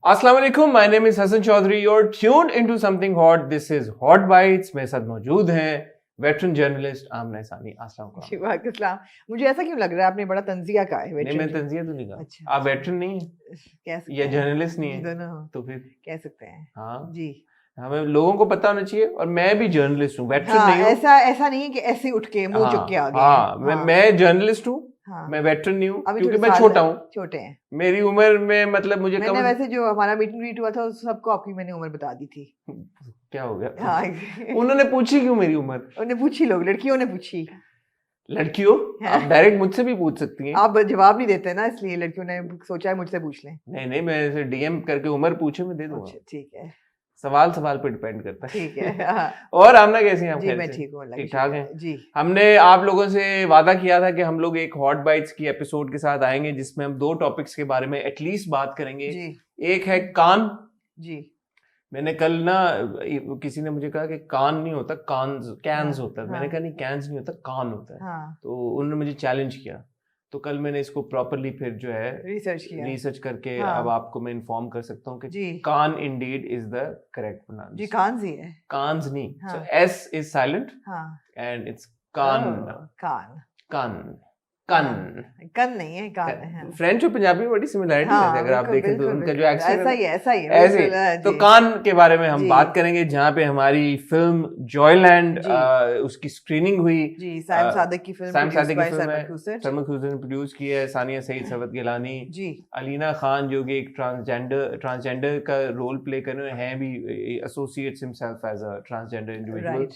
अस्सलाम वालेकुम, my name is Hasan Chaudhary. you're tuned into something hot. This is Hot Bites। मेरे साथ मौजूद हैं वेटरन जर्नलिस्ट आमना सानी। अस्सलाम वालेकुम। जी वालेकुम। मुझे ऐसा क्यों लग रहा है आपने बड़ा तंजिया कहा है? नहीं, मैं तंजिया तो नहीं कहा। अच्छा, आप वेटरन नहीं है कह सकते या हैं, जर्नलिस्ट नहीं है, दोनों तो फिर कह सकते हैं। हाँ जी हमें लोगों को पता होना चाहिए। और मैं भी जर्नलिस्ट हूँ, वेटरन हाँ, नहीं हूँ। ऐसा नहीं है कि ऐसे उठ के मुंह चुक के आ गए हैं। हाँ, मैं जर्नलिस्ट हूँ, हाँ, मैं वेटरन नहीं हूँ अभी क्योंकि थोड़े मैं साल छोटा हूँ। छोटे हैं। मेरी उम्र में मतलब मुझे मैंने वैसे जो हमारा मीट एंड ग्रीट हुआ था उस सबको आपकी मैंने उम्र बता दी थी। क्या हो गया? हाँ उन्होंने पूछी क्यों मेरी उम्र? उन्हें पूछी, लोग लड़कियों ने पूछी। लड़कियों आप डायरेक्ट मुझसे भी पूछ सकती हैं। आप जवाब नहीं देते ना, इसलिए लड़कियों ने सोचा है मुझसे पूछ लें। नहीं, मैं ऐसे डीएम करके उम्र पूछे मैं दे दूंगा। ठीक है, सवाल पे डिपेंड करता है। ठीक है हाँ। और आमना कैसी हैं आप? जी खैर मैं से? ठीक हूँ, ठीक ठाक हैं जी। हमने आप लोगों से वादा किया था कि हम लोग एक हॉट बाइट्स की एपिसोड के साथ आएंगे जिसमें हम 2 टॉपिक्स के बारे में एटलीस्ट बात करेंगे। जी एक है कान। जी मैंने कल ना किसी ने मुझे कहा कि कान नहीं होता, कैंस होता है। हाँ, मैंने कहा नहीं, कैंस नहीं होता, कान होता है। हाँ, तो उन्होंने मुझे चैलेंज किया, तो कल मैंने इसको प्रॉपरली फिर जो है रिसर्च करके हाँ, अब आपको मैं इन्फॉर्म कर सकता हूँ कि जी Cannes indeed is the correct pronounce. जी, कान ही है, कान्स नहीं, हाँ, सो एस इज साइलेंट हाँ, and it's Cannes. Cannes Cannes कन कन नहीं है, कान है। फ्रेंच और पंजाबी में बड़ी सिमिलरिटी हाँ, है अगर आप बिल्कुल, देखें तो बिल्कुल, उनका जो बिल्कुल, एक्सेंट ऐसा ही है, ऐसे बिल्कुल, हाँ, तो जी। कान के बारे में हम जी। बात करेंगे, जहाँ पे हमारी फिल्म जॉयलैंड उसकी स्क्रीनिंग हुई। जी, सैम सादिक की फिल्म सैम सादिक की बाय फिल्म है, सरमद सरमद खुसर ने प्रोड्यूस की है, सानिया सईद सवत गिलानी, जी, अलीना खान जो कि एक ट्रांसजेंडर का रोल प्ले कर रहे हैं, भी associates himself as a transgender individual,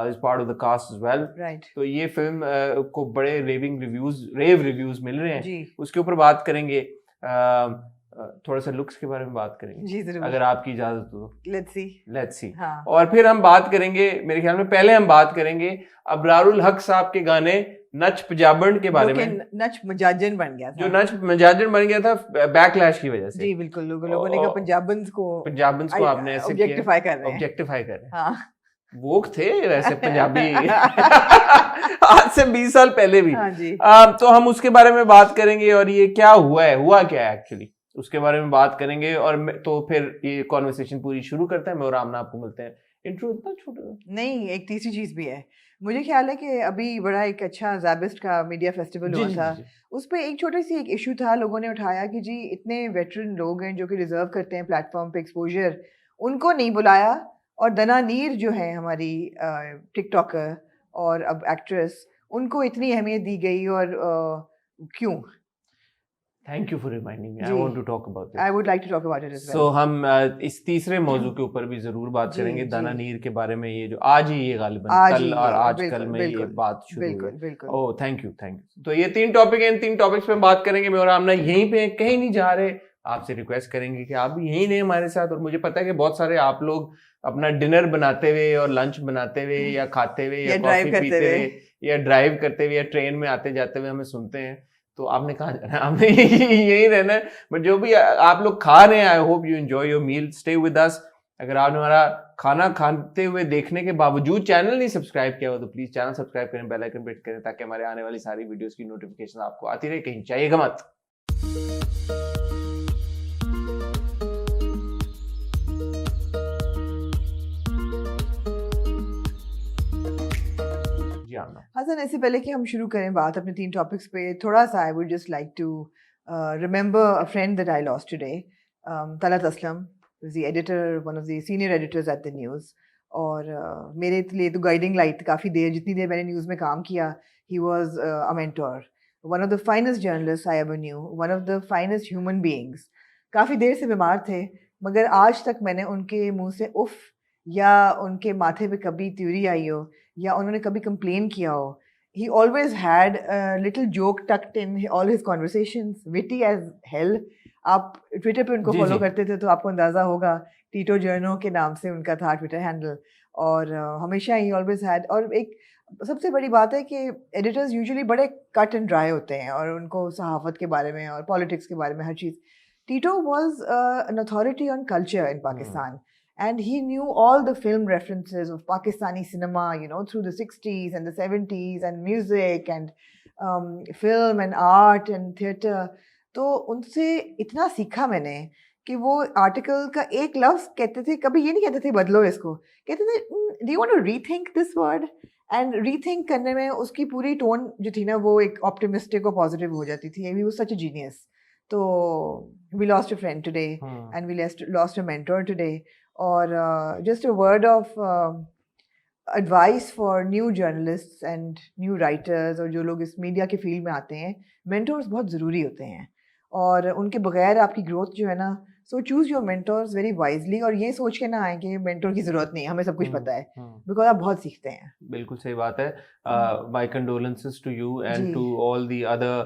is part of the cast as well. Right. तो ये फिल्म को बड़े रेव रिव्यूज मिल रहे हैं, जी, उसके ऊपर बात करेंगे। थोड़ा सा लुक्स के बारे में बात करेंगे जी जरूर, अगर आपकी इजाजत हो तो। Let's see. हाँ। और फिर हम बात करेंगे, मेरे ख्याल में पहले हम बात करेंगे अबरारुल हक साहब के गाने नच पंजाबन के बारे में, नच मजाजन बन गया था, जो नच मजाजन बन गया था बैकलैश की वजह से। जी बिल्कुल, लोगों ने कहा पंजाबन्स को आपने ऐसे ऑब्जेक्टिफाई कर रहे हैं, ऑब्जेक्टिफाई कर रहे हैं। हाँ। वोक थे वैसे पंजाबी आज से 20 साल पहले भी। हाँ जी। तो हम उसके बारे में बात करेंगे और ये क्या हुआ क्या है एक्चुअली, उसके बारे में बात करेंगे। और तो फिर ये कॉन्वर्सेशन पूरी शुरू करते हैं। मैं और आमना आपको मिलते हैं। इंट्रो इतना छोटा नहीं, एक तीसरी चीज भी है। मुझे ख्याल है कि अभी बड़ा एक अच्छा ज़ैबिस्ट का मीडिया फेस्टिवल हुआ था, उस पर एक छोटी सी एक इशू था, लोगों ने उठाया कि जी इतने वेटरन लोग हैं जो कि डिजर्व करते हैं प्लेटफॉर्म पे एक्सपोजर, उनको नहीं बुलाया। और दना नीर जो है हमारी टिकटॉकर और अब एक्ट्रेस, उनको इतनी अहमियत दी गई और क्यों? Thank you for reminding me. I want to talk about this. I would like to talk about it as well. So हम इस तीसरे मौजू के ऊपर भी जरूर बात करेंगे, दाना नीर के बारे में। ये जो आज ही ये गालिबन कल और आज कल में ये बात शुरू हुई। Oh thank you. तो ये 3 टॉपिक हैं, इन 3 टॉपिक्स पे बात करेंगे। मैं और आमना यहीं पे कहीं नहीं जा रहे। आपसे रिक्वेस्ट करेंगे कि आप भी यहीं रहें हमारे साथ। और मुझे पता है कि बहुत सारे आप लोग अपना डिनर बनाते हुए और लंच बनाते हुए या खाते हुए या कॉफी पीते हुए या ड्राइव करते हुए या ट्रेन में आते जाते हुए हमें सुनते हैं। तो आपने कहाँ जाना है? आपने यहीं रहना है। बट जो भी आप लोग खा रहे हैं, I hope you enjoy your meal, stay with us. अगर आपने हमारा खाना खाते हुए देखने के बावजूद चैनल नहीं सब्सक्राइब किया हो तो प्लीज चैनल सब्सक्राइब करें, बेल आइकन प्रेस करें ताकि हमारे आने वाली सारी वीडियोस की नोटिफिकेशन आपको आती रहे। कहीं जाइएगा मत। हसन, इससे पहले कि हम शुरू करें बात अपने 3 टॉपिक्स पे, थोड़ा सा I would just like to remember a friend that I lost today, Talat Aslam, the editor, one of the senior editors at the news. और मेरे लिए तो गाइडिंग लाइट काफ़ी देर, जितनी देर मैंने न्यूज़ में काम किया, he was a mentor, one of the finest journalist I ever new, one of the finest human beings. काफ़ी देर से बीमार थे, मगर आज तक मैंने उनके मुंह से उफ या उनके माथे पे कभी त्यूरी आई हो या उन्होंने कभी कंप्लेन किया हो। He always had a little joke tucked in all his conversations, witty as hell. आप ट्विटर पे उनको फॉलो करते थे तो आपको अंदाज़ा होगा, टीटो जर्नो के नाम से उनका था ट्विटर हैंडल। और हमेशा ही ऑलवेज हैड। और एक सबसे बड़ी बात है कि एडिटर्स यूजुअली बड़े कट एंड ड्राई होते हैं और उनको सहाफ़त के बारे में और पॉलिटिक्स के बारे में हर चीज़। Tito was an authority on culture in Pakistan. And he knew all the film references of Pakistani cinema, you know, through the 60s and the 70s and music and film and art and theatre. तो उनसे इतना सीखा मैंने कि वो article का एक लफ्ज कहते थे, कभी ये नहीं कहते थे बदलो इसको, कहते थे do you want to rethink this word, and rethink करने में उसकी पूरी टोन जो थी ना वो एक ऑप्टिमिस्टिक और पॉजिटिव हो जाती थी. He was such a genius. तो we lost a friend today and we lost a mentor today. और just a word of advice for new journalists and new writers और जो लोग इस मीडिया के फील्ड में आते हैं, mentors बहुत ज़रूरी होते हैं और उनके बगैर आपकी ग्रोथ जो है ना, so choose your mentors very wisely और ये सोच के ना आए कि मेंटोर की ज़रूरत नहीं, हमें सब कुछ पता है, बिकॉज आप बहुत सीखते हैं. बिल्कुल सही बात है. My condolences to you and to all the other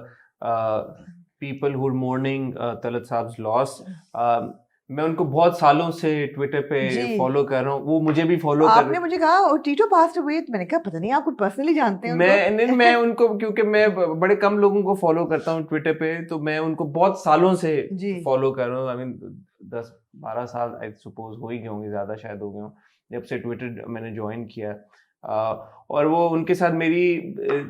people who are mourning Talat Saab's loss. मैं उनको बहुत सालों से ट्विटर पे फॉलो कर रहा हूँ, वो मुझे भी फॉलो कर. आपने मुझे कहा टीटो पास्ट अवे, मैंने कहा पता नहीं आपको पर्सनली जानते हैं. मैं उनको क्योंकि मैं बड़े कम लोगों को फॉलो करता हूँ ट्विटर पे, तो मैं उनको बहुत सालों से फॉलो कर रहा हूँ. आई मीन 10-12 साल आई सपोज हो ही गए होंगे, ज्यादा शायद हो गए हों, जब से ट्विटर मैंने ज्वाइन किया. और वो उनके साथ मेरी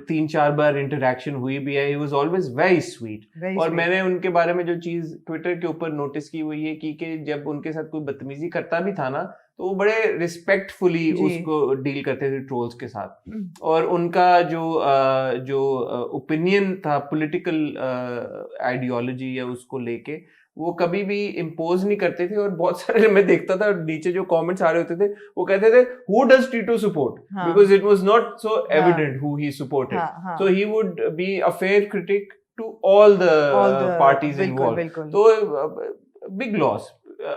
3-4 बार इंटरेक्शन हुई भी है. He was always very sweet. और मैंने उनके बारे में जो चीज ट्विटर के ऊपर नोटिस की वो ये कि जब उनके साथ कोई बदतमीजी करता भी था ना, तो वो बड़े रिस्पेक्टफुली उसको डील करते थे ट्रोल्स के साथ. और उनका जो ओपिनियन था पॉलिटिकल आइडियोलॉजी या उसको लेके, वो कभी भी इम्पोज नहीं करते थे. और बहुत सारे मैं देखता था नीचे जो कमेंट्स आ रहे होते थे, वो कहते थे who does Tito support, because it was not so evident who he supported. So he would be a fair critic to all the parties involved. तो बिग लॉस.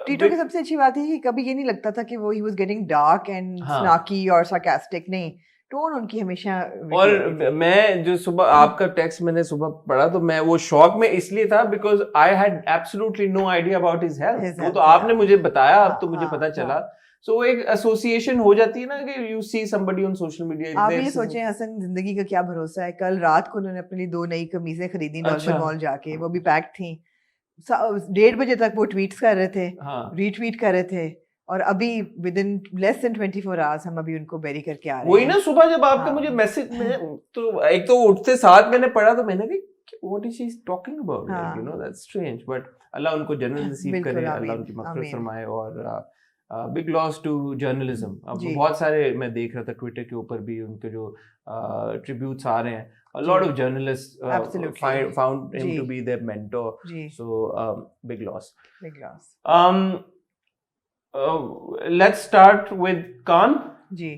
टीटो की सबसे अच्छी बात है कि कभी ये नहीं लगता था कि वो he was getting dark and snarky और सार्कास्टिक. नहीं, टोन उनकी हमेशा. और मैं जो सुबह आपका टेक्स्ट मैंने सुबह पढ़ा, तो मैं वो शॉक में इसलिए था because I had absolutely no idea about his health. वो तो आपने मुझे बताया, अब तो मुझे पता चला. सो एक एसोसिएशन हो जाती है ना कि you see somebody on social media. आप ये सोचें हसन, जिंदगी का क्या भरोसा है. कल रात को उन्होंने अपने लिए 2 नई कमीजें खरीदी डॉल्फिन मॉल जाके, वो भी पैक थी. 1:30 बजे तक वो ट्वीट्स कर रहे थे, रीट्वीट कर रहे थे, और अभी with in less than 24 hours हम अभी उनको बेरी करके आ रहे हैं. वही ना, सुबह जब आपका मुझे मैसेज में, तो एक तो उठते साथ मैंने पढ़ा, तो मैंने कहा what is she talking about, you know that's strange. But Allah उनको जन्नत नसीब करे, अल्लाह उनकी मग़फ़िरत फरमाए. और बिग लॉस टू जर्नलिज्म. अब बहुत सारे मैं देख रहा था ट्विटर के ऊपर भी उनके जो ट्रिब्यूट्स आ रहे हैं. A lot of journalists found him to be their mentor. So big loss. Big loss. Let's start with Khan. जी.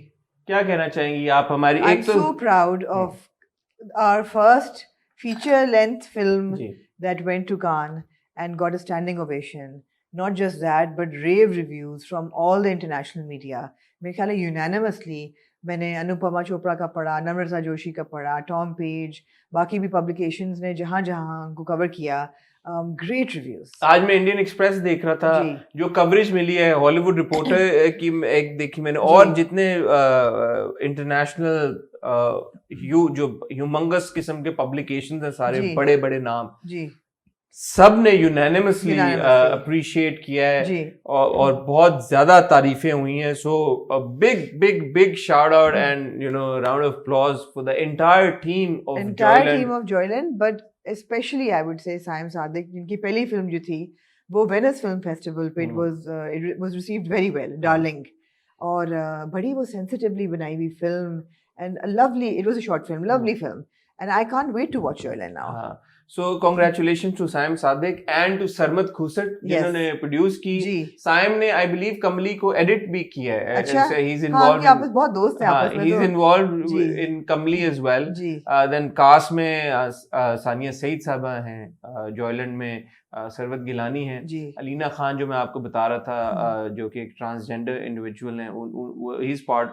क्या कहना चाहेंगी आप हमारी? I'm so proud of our first feature length film that went to Cannes and got a standing ovation. Not just that, but rave reviews from all the international media. मेरे ख्याल है unanimously मैंने अनुपमा चोपड़ा का पढ़ा, नम्रता जोशी का पढ़ा, टॉम पेज, बाकी भी पब्लिकेशंस ने जहाँ जहाँ उनको कवर किया. Great reviews. आज मैं इंडियन एक्सप्रेस देख रहा था, जो कवरेज मिली है हॉलीवुड रिपोर्टर की एक देखी मैंने, और जितने इंटरनेशनल जो ह्यूमंगस किस्म के पब्लिकेशंस हैं, सारे बड़े बड़े नाम, सब ने यूनानिमसली अप्रिशिएट किया है और बहुत ज्यादा तारीफें हुई हैं. So big big big shout out and you know round of applause for the entire team of Joyland. But specially I would say Saim Sadiq, जिनकी पहली फिल्म जो थी वो वेनिस फिल्म फेस्टिवल पे it was received very well, darling. और बड़ी वो sensitively बनाई हुई film, and lovely, it was a short film, lovely film, and I can't wait to watch Joyland now. So congratulations to Saim Sadiq and to Sarmat Khusat, जिन्होंने produce की. साइम ने I believe कमली को edit भी किया है. अच्छा, he's involved. हाँ, बहुत दोस्त हैं आपस में. He's involved in Kamli as well. Then cast में सानिया सईद साहबा हैं, जॉयलैंड में सरवत गिलानी हैं, अलीना खान जो मैं आपको बता रहा था, जो कि एक ट्रांसजेंडर इंडिविजुअल हैं, he's part,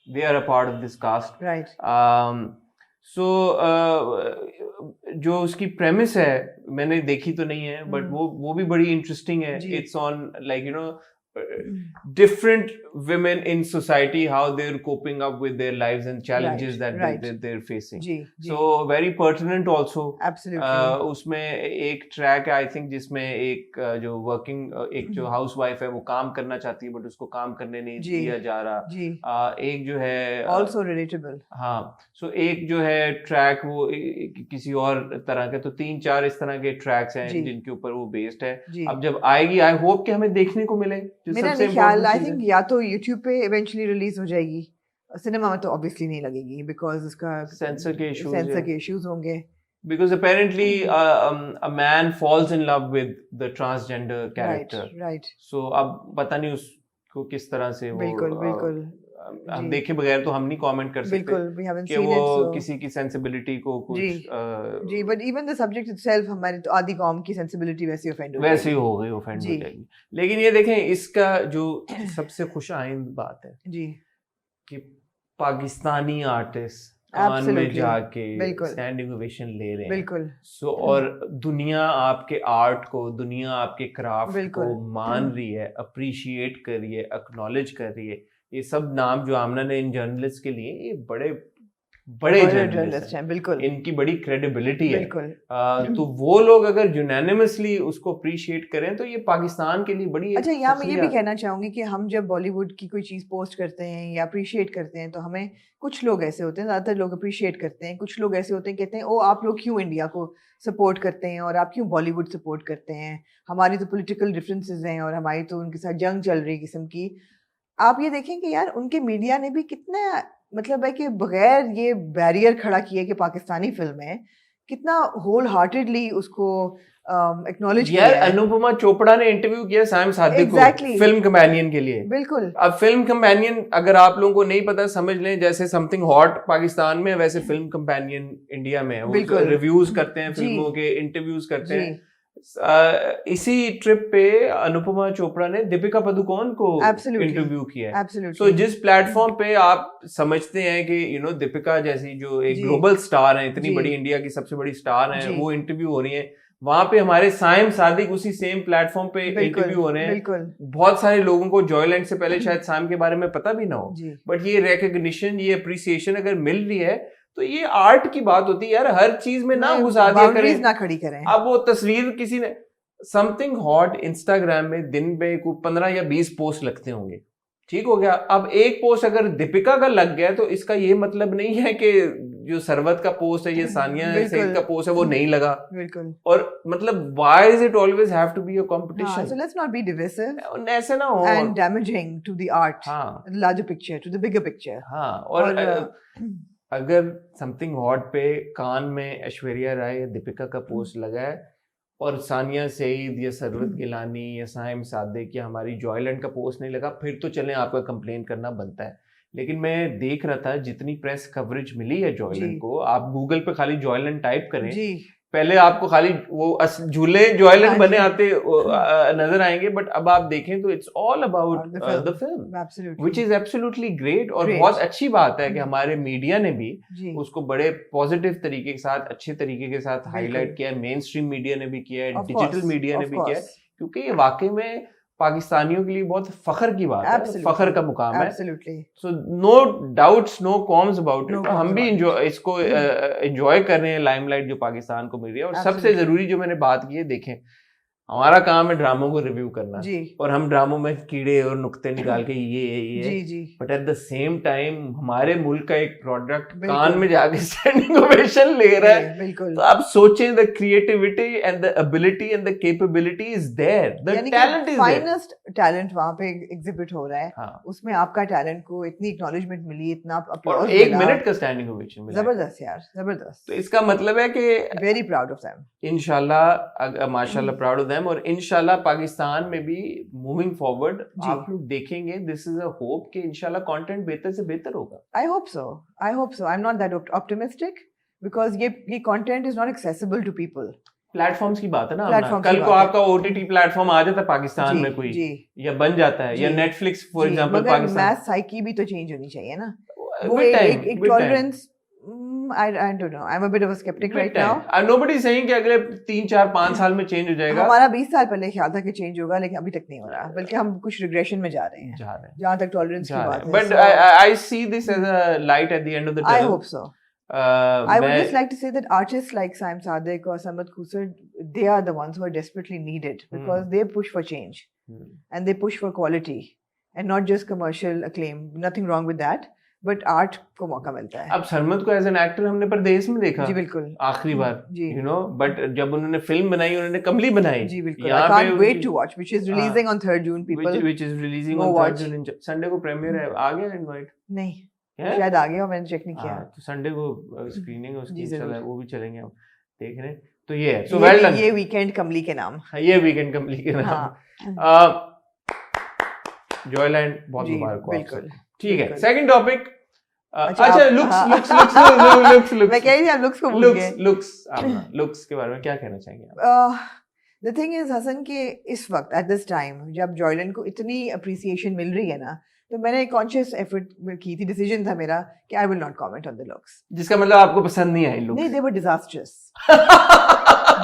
they are a part of this cast. Right. सो जो उसकी प्रेमिस है मैंने देखी तो नहीं है, बट वो भी बड़ी इंटरेस्टिंग है. It's on like you know different women in society, how they're coping up with their lives and challenges that they're facing. So very pertinent also. Absolutely. उसमें एक ट्रैक है आई थिंक जिसमें एक जो वर्किंग एक जो house wife है वो काम करना चाहती है बट उसको काम करने नहीं दिया जा रहा. एक जो है also relatable. हाँ, सो एक जो है ट्रैक वो किसी और तरह के, तो 3-4 इस तरह के ट्रैक्स हैं जिनके ऊपर वो बेस्ड है. अब जब आएगी आई होप कि हमें देखने को मिले. मेरा ख्याल आई थिंक या तो YouTube पे इवेंचुअली रिलीज हो जाएगी, सिनेमा में तो ऑब्वियसली नहीं लगेगी बिकॉज उसका सेंसर के इश्यूज होंगे. Because apparently a man falls in love with the transgender character. Right. So अब पता नहीं उसको किस तरह से वो बिल्कुल हम देखे बगैर तो हम नहीं कमेंट कर सकते कि वो किसी की सेंसिबिलिटी को कुछ जी but even the subject itself हमारी तो आधी कौम की सेंसिबिलिटी वैसे ऑफेंड हो जाएगी. लेकिन ये देखें इसका जो सबसे खुशाइंद बात है जी कि पाकिस्तानी आर्टिस्ट में जाके स्टैंडिंग ओवेशन ले रहे हैं. बिल्कुल. सो और दुनिया आपके आर्ट को, दुनिया आपके क्राफ्ट को मान रही है, अप्रिशिएट कर रही है, एक्नॉलेज कर रही है. ये सब नाम जो आमना ने इन जर्नलिस्ट के लिए ये बड़े जर्नलिस्ट हैं. बिल्कुल. इनकी बड़ी क्रेडिबिलिटी है. बिल्कुल. तो वो लोग अगर यूनानिमसली उसको अप्रिशिएट करें तो ये पाकिस्तान के लिए बड़ी. अच्छा, यहाँ मैं ये भी कहना चाहूंगी कि हम जब बॉलीवुड की कोई चीज़ पोस्ट करते हैं या अप्रिशिएट करते हैं तो हमें कुछ लोग ऐसे होते हैं, ज़्यादातर लोग अप्रिशिएट करते हैं, कुछ लोग ऐसे होते हैं कहते हैं ओ आप लोग क्यों इंडिया को सपोर्ट करते हैं और आप क्यों बॉलीवुड सपोर्ट करते हैं, हमारी तो पॉलिटिकल डिफरेंसेस हैं और हमारी तो उनके साथ जंग चल रही किस्म की. आप ये देखें कि यार उनके मीडिया ने भी कितना मतलब है कि बगैर ये बैरियर खड़ा किए कि पाकिस्तानी फिल्म है, कितना होल हार्टेडली उसको एक्नॉलेज किया है. अनुपमा चोपड़ा ने इंटरव्यू किया साइम सादिक को फिल्म कंपेनियन के लिए. बिल्कुल. अब फिल्म कंपेनियन अगर आप लोगों को नहीं पता समझ लें जैसे समथिंग हॉट पाकिस्तान में वैसे फिल्म कंपेनियन इंडिया में है. वो रिव्यूज करते हैं फिल्मों के, इंटरव्यूज करते हैं. इसी ट्रिप पे अनुपमा चोपड़ा ने दीपिका पादुकोण को इंटरव्यू किया है. तो जिस प्लेटफॉर्म पे आप समझते हैं कि दीपिका जैसी जो एक ग्लोबल स्टार है, इतनी बड़ी इंडिया की सबसे बड़ी स्टार है, वो इंटरव्यू हो रही है, वहां पे हमारे साइम सादिक उसी सेम प्लेटफॉर्म पे इंटरव्यू हो रहे हैं. बहुत सारे लोगों को जॉयलैंड से पहले शायद साइम के बारे में पता भी ना हो, बट ये रिकॉग्निशन, ये अप्रिसिएशन अगर मिल रही है तो ये आर्ट की बात होती है यार. हर चीज में ना घुसा दिया करें, ना खड़ी करें. अब वो तस्वीर किसी ने समथिंग हॉट इंस्टाग्राम में दिन में 15 या 20 पोस्ट लगते होंगे, ठीक हो गया. अब एक पोस्ट अगर दीपिका का लग गया तो इसका ये मतलब नहीं है कि जो सरवत का पोस्ट है, ये सानिया सईद का पोस्ट है, वो नहीं लगा. बिल्कुल. और मतलब why is it always have to be a competition? So let's not be divisive ऐसे ना हो and damaging to the art, the larger picture, to the bigger picture. हां, और अगर समथिंग हॉट पे कान में ऐश्वर्या राय या दीपिका का पोस्ट लगा है और सानिया सईद या सरवत गिलानी या साइम सादिक या हमारी जॉयलैंड का पोस्ट नहीं लगा, फिर तो चलें आपका कंप्लेन करना बनता है. लेकिन मैं देख रहा था जितनी प्रेस कवरेज मिली है जॉयलैंड को, आप गूगल पे खाली जॉयलैंड टाइप करें, पहले आपको खाली वो झूले जॉयलैंड बने आते नजर आएंगे, बट अब आप देखें तो it's all about the film, which is absolutely great. और बहुत अच्छी बात है कि हमारे मीडिया ने भी उसको बड़े पॉजिटिव तरीके के साथ, अच्छे तरीके के साथ हाईलाइट किया है. मेन स्ट्रीम मीडिया ने भी किया है, डिजिटल मीडिया ने भी किया है, क्योंकि ये वाकई में पाकिस्तानियों के लिए बहुत फखर की बात है, फखर का मुकाम है. So no doubts, no qualms about it. हम भी इसको एंजॉय कर रहे हैं लाइमलाइट जो पाकिस्तान को मिल रही है. और सबसे जरूरी जो मैंने बात की है, देखें हमारा काम है ड्रामों को रिव्यू करना और हम ड्रामों में कीड़े और नुक्ते निकाल के ये but at the same time हमारे मुल्क का एक प्रोडक्ट कान में जाके स्टैंडिंग ओवेशन ले रहा है. तो आप सोचें, the creativity and the ability and the capability is there, the talent is there. Finest talent वहां पे एग्जिबिट हो रहा है. उसमें आपका टैलेंट को इतनी एक्नॉलेजमेंट मिली, इतना और 1 मिनट का स्टैंडिंग ओवेशन मिला. जबरदस्त यार, जबरदस्त. तो इसका मतलब है कि वेरी प्राउड ऑफ देम. इंशाल्लाह, माशाल्लाह, प्राउड ऑफ देम. और इंशाल्लाह पाकिस्तान में भी मूविंग फॉरवर्ड आप लोग देखेंगे, दिस इज अ होप कि इंशाल्लाह कंटेंट बेहतर से बेहतर होगा. I hope so, I hope so. I am not that optimistic because ये content is not accessible to people. Platforms की बात है ना, कल को आपका ओटीटी प्लेटफॉर्म आ जाता है पाकिस्तान में कोई, या बन जाता है, या Netflix for example Pakistan. Math psyche भी तो चेंज होनी चाहिए ना. वो एक tolerance I don't know. I'm a bit of a skeptic right now. And nobody is saying कि अगले 3, 4, 5 साल में चेंज हो जाएगा. हमारा 20 साल पहले ख्याल था कि चेंज होगा, लेकिन अभी तक नहीं हो रहा. बल्कि हम कुछ रिग्रेशन में जा रहे हैं. जहाँ तक टॉलरेंस की बात है. But I see this as a light at the end of the tunnel. I hope so. I would just like to say that artists like Saim Sadiq or Samad Khusar, they are the ones who are desperately needed because they push for change and they push for quality and not just commercial acclaim. Nothing wrong with that. But art को मौका मिलता है. अब सरमद को as an actor हमने परदेश में देखा. जी बिल्कुल. आखिरी बार. यू नो, बट जब उन्होंने फिल्म बनाई उन्होंने कमली बनाई. जी बिल्कुल. I can't wait to watch, which is releasing on 3rd June. People. Which is releasing on 3rd June. Sunday को प्रीमियर है. आ गया इनवाइट? नहीं. शायद आ गया, मैंने चेक नहीं किया. तो संडे को स्क्रीनिंग उसकी चल रहा है, वो भी चलेंगे हम देखने. तो ये है. So well done. ये वीकेंड कमली के नाम. ये वीकेंड कमली के नाम. जॉयलैंड बहुत मुबारक हो. बिल्कुल. ठीक है. Second topic. अच्छा, लुक्स. मैं कह रही थी आप लुक्स को भूल गए. लुक्स के बारे में क्या कहना चाहेंगे आप? द थिंग इज हसन के इस वक्त एट दिस टाइम जब जॉयलैंड को इतनी अप्रिसिएशन मिल रही है ना, तो मैंने एक कॉन्शियस एफर्ट की थी, डिसीजन था मेरा कि I will not comment on the looks. जिसका मतलब आपको पसंद नहीं आई लुक्स? नहीं, दे वर disastrous.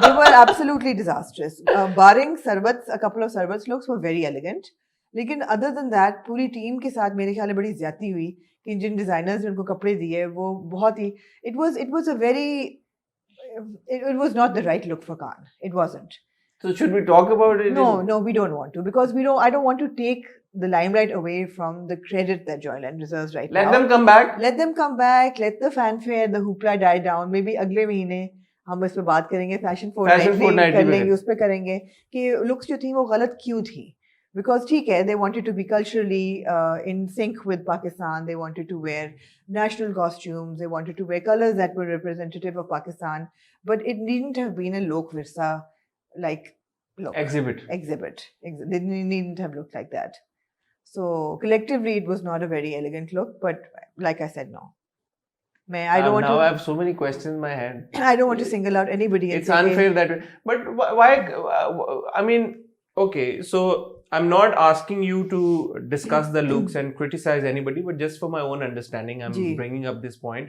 They were absolutely disastrous. Barring Sarbat's, a couple of Sarbat's looks were very elegant. लेकिन other than that, पूरी टीम के साथ मेरे ख्याल में बड़ी ज्यादती हुई कि जिन डिजाइनर्स ने उनको कपड़े दिए वो बहुत ही it was a very it was not the right look for Cannes. It wasn't. So should we talk about it? No, we don't want to, because I don't want to take the limelight away from the credit that Joyland deserves right now. Let them come back. Let them come back. Let the fanfare, the hoopla die down. Maybe अगले महीने हम इस पे बात करेंगे, fashion Fortnite कर लेंगे, उस पे करेंगे कि लुक्स जो थी वो गलत क्यों थी. Because ठीक है, they wanted to be culturally in sync with Pakistan. They wanted to wear national costumes. They wanted to wear colors that were representative of Pakistan. But it needn't have been a Lok Virsa like look. Exhibit. They needn't have looked like that. So collectively, it was not a very elegant look. But like I said, no. I don't want now to. I have so many questions in my head. I don't want to single out anybody. It's unfair that way. But why? I mean, okay, so. I'm not asking you to discuss the looks and criticize anybody, but just for my own understanding, I'm bringing up this point.